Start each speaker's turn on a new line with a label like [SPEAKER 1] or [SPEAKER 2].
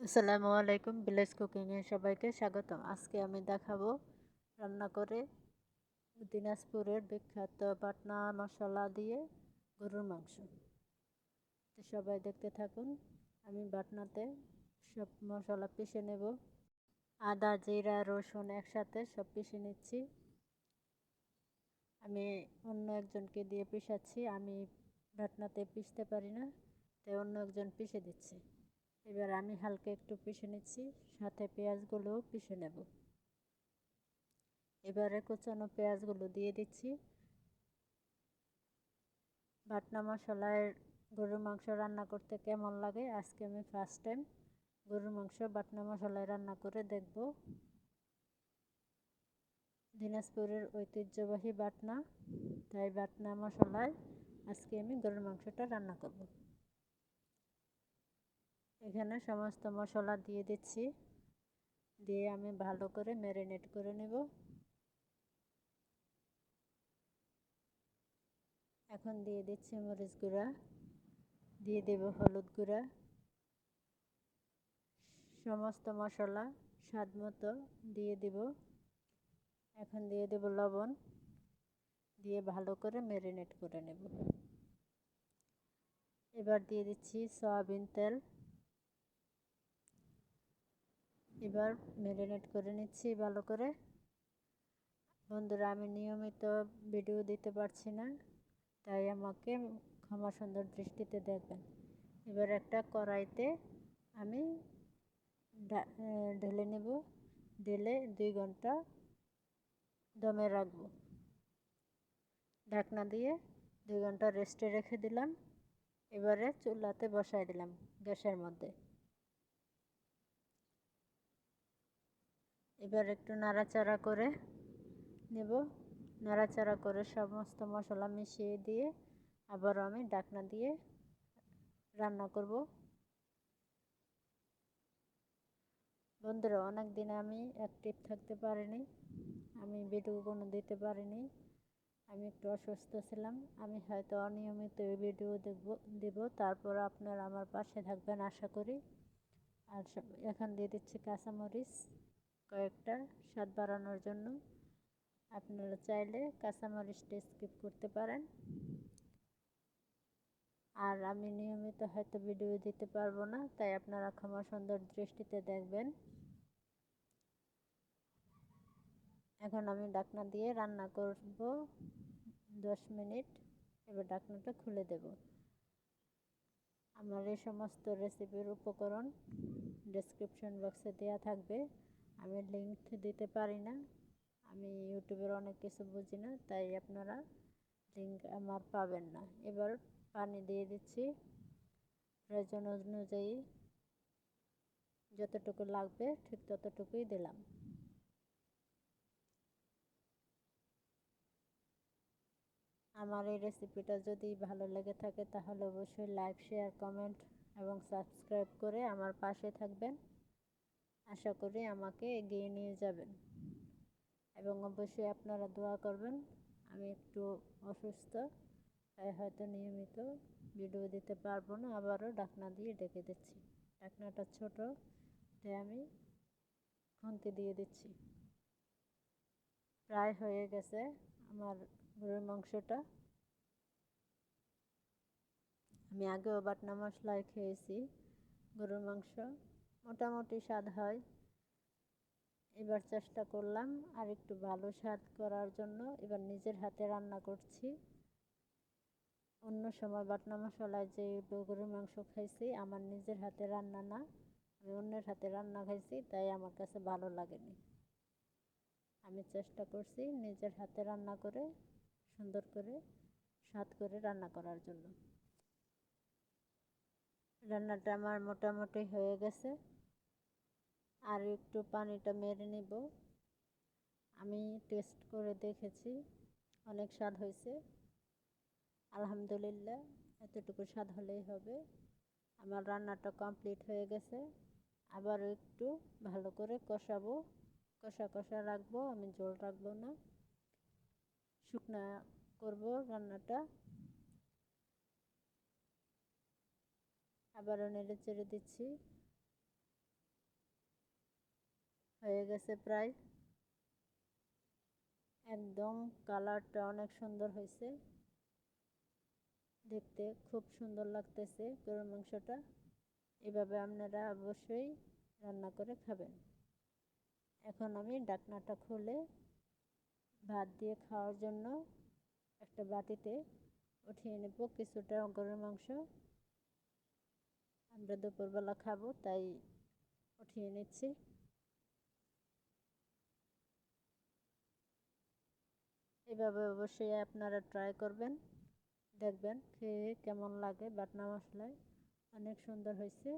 [SPEAKER 1] আসসালামু আলাইকুম, ভিলেজ কুকিংয়ে সবাইকে স্বাগতম। আজকে আমি দেখাবো রান্না করে দিনাজপুরের বিখ্যাত বাটনা মশলা দিয়ে গরুর মাংস। তো সবাই দেখতে থাকুন। আমি বাটনাতে সব মশলা পিষে নেব। আদা, জিরা, রসুন একসাথে সব পিষে নিচ্ছি। আমি অন্য একজনকে দিয়ে পিষাচ্ছি, আমি বাটনাতে পিষতে পারি না, তাই অন্য একজন পিষে দিচ্ছে। এবার আমি হালকা একটু পিষে নিচ্ছি, সাথে পেঁয়াজগুলোও পিষে নেব। এবারে কুচানো পেঁয়াজগুলো দিয়ে দিচ্ছি। বাটনা মশলায় গরুর মাংস রান্না করতে কেমন লাগে, আজকে আমি ফার্স্ট টাইম গরুর মাংস বাটনা মশলায় রান্না করে দেখব। দিনাজপুরের ঐতিহ্যবাহী বাটনা, তাই বাটনা মশলায় আজকে আমি গরুর মাংসটা রান্না করব। এখানে সমস্ত মশলা দিয়ে দিচ্ছি, দিয়ে আমি ভালো করে ম্যারিনেট করে নেব। এখন দিয়ে দিচ্ছি মরিচ গুঁড়া, দিয়ে দেব হলুদ গুঁড়া, সমস্ত মশলা স্বাদ মতো দিয়ে দেব। এখন দিয়ে দেব লবণ, দিয়ে ভালো করে ম্যারিনেট করে নেব। এবার দিয়ে দিচ্ছি সয়াবিন তেল। এবার ম্যারিনেট করে নিচ্ছি ভালো করে। বন্ধুরা, আমি নিয়মিত ভিডিও দিতে পারছি না, তাই আমাকে ক্ষমা সুন্দর দৃষ্টিতে দেখবেন। এবার একটা কড়াইতে আমি ঢেলে নেব, ঢেলে 2 ঘন্টা দমে রাখবো। ঢাকনা দিয়ে 2 ঘন্টা রেস্টে রেখে দিলাম। এবারে চুলাতে বসাই দিলাম গ্যাসের মধ্যে। এবার একটু নাড়াচাড়া করে নেব। নাড়াচাড়া করে সমস্ত মশলা মিশিয়ে দিয়ে আবারও আমি ঢাকনা দিয়ে রান্না করব। বন্ধুরা, অনেক দিন আমি অ্যাক্টিভ থাকতে পারিনি, আমি ভিডিও কোনো দিতে পারিনি, আমি একটু অসুস্থ ছিলাম। আমি হয়তো অনিয়মিত ভিডিও দেব, তারপর আপনারা আমার পাশে থাকবেন আশা করি। আর এখন দিয়ে দিচ্ছি কাঁচামরিচ কয়েকটা, স্বাদ বাড়ানোর জন্য। আপনারা চাইলে কাঁচামরিচটা স্কিপ করতে পারেন। আর আমি নিয়মিত হয়তো ভিডিও দিতে পারবো না, তাই আপনারা ক্ষমা সুন্দর দৃষ্টিতে দেখবেন। এখন আমি ঢাকনা দিয়ে রান্না করব 10 মিনিট। এবার ঢাকনাটা খুলে দেব। আমার এই সমস্ত রেসিপির উপকরণ ডেসক্রিপশন বক্সে দেওয়া থাকবে। আমি লিঙ্ক দিতে পারি না, আমি ইউটিউবের অনেক কিছু বুঝি না, তাই আপনারা লিঙ্ক আমার পাবেন না। এবার পানি দিয়ে দিচ্ছি প্রয়োজন অনুযায়ী, যতটুকু লাগবে ঠিক ততটুকুই দিলাম। আমার এই রেসিপিটা যদি ভালো লেগে থাকে তাহলে অবশ্যই লাইক, শেয়ার, কমেন্ট এবং সাবস্ক্রাইব করে আমার পাশে থাকবেন। আশা করি আমাকে এগিয়ে নিয়ে যাবেন এবং অবশ্যই আপনারা দোয়া করবেন। আমি একটু অসুস্থ, তাই হয়তো নিয়মিত ভিডিও দিতে পারবো না। আবারও ঢাকনা দিয়ে ঢেকে দিচ্ছি। ঢাকনাটা ছোট, তাই আমি খুন্তি দিয়ে দিচ্ছি। প্রায় হয়ে গেছে আমার গরুর মাংসটা। আমি আগেও বাটনা মশলায় খেয়েছি গরুর মাংস, মোটামুটি স্বাদ হয়। এবার চেষ্টা করলাম আর একটু ভালো স্বাদ করার জন্য, এবার নিজের হাতে রান্না করছি। অন্য সময় বাটনা মশলায় যে গরুর মাংস খাইছি, আমার নিজের হাতে রান্না না, আমি অন্যের হাতে রান্না খাইছি, তাই আমার কাছে ভালো লাগেনি। আমি চেষ্টা করছি নিজের হাতে রান্না করে সুন্দর করে স্বাদ করে রান্না করার জন্য। রান্নাটা আমার মোটামুটি হয়ে গেছে, আর একটু পানিটা মেরে নিব। আমি টেস্ট করে দেখেছি, অনেক স্বাদ হয়েছে। আলহামদুলিল্লাহ, এতটুকু স্বাদ হলেই হবে। আমার রান্নাটা কমপ্লিট হয়ে গেছে। আবারও একটু ভালো করে কষাবো, কষা কষা রাখবো, আমি ঝোল রাখবো না, শুকনা করব রান্নাটা। আবারও নেড়ে চেড়ে দিচ্ছি। হয়ে গেছে প্রায়, একদম কালারটা অনেক সুন্দর হয়েছে, দেখতে খুব সুন্দর লাগতেছে গরুর মাংসটা। এভাবে আপনারা অবশ্যই রান্না করে খাবেন। এখন আমি ঢাকনাটা খুলে ভাত দিয়ে খাওয়ার জন্য একটা বাটিতে উঠিয়ে নেব কিছুটা গরুর মাংস। আমরা দুপুরবেলা খাবো তাই উঠিয়ে নিচ্ছি। এভাবে অবশ্যই আপনারা ট্রাই করবেন, দেখবেন খেয়ে কেমন লাগে। বাটনা মশলায় অনেক সুন্দর হয়েছে।